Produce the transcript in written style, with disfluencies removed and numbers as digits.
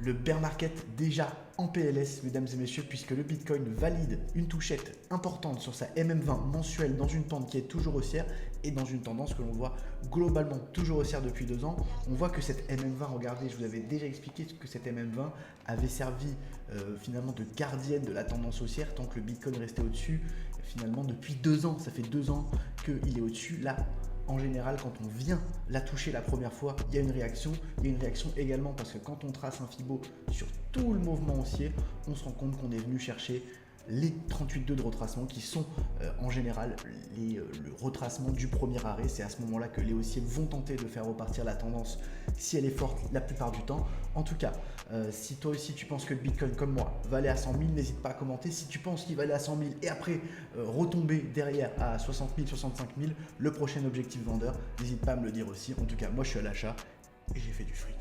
Le bear market déjà en PLS, mesdames et messieurs, puisque le Bitcoin valide une touchette importante sur sa MM20 mensuelle dans une pente qui est toujours haussière et dans une tendance que l'on voit globalement toujours haussière depuis 2 ans. On voit que cette MM20, regardez, je vous avais déjà expliqué que cette MM20 avait servi finalement de gardienne de la tendance haussière tant que le Bitcoin restait au-dessus. Finalement, depuis 2 ans, ça fait 2 ans qu'il est au-dessus. Là, en général, quand on vient la toucher la première fois, il y a une réaction. Il y a une réaction également parce que quand on trace un Fibo sur tout le mouvement haussier, on se rend compte qu'on est venu chercher les 38,2 de retracement qui sont en général le retracement du premier arrêt. C'est à ce moment-là que les haussiers vont tenter de faire repartir la tendance si elle est forte la plupart du temps. En tout cas, si toi aussi tu penses que le Bitcoin comme moi va aller à 100 000, n'hésite pas à commenter. Si tu penses qu'il va aller à 100 000 et après retomber derrière à 60 000, 65 000, le prochain objectif vendeur, n'hésite pas à me le dire aussi. En tout cas, moi je suis à l'achat et j'ai fait du fric.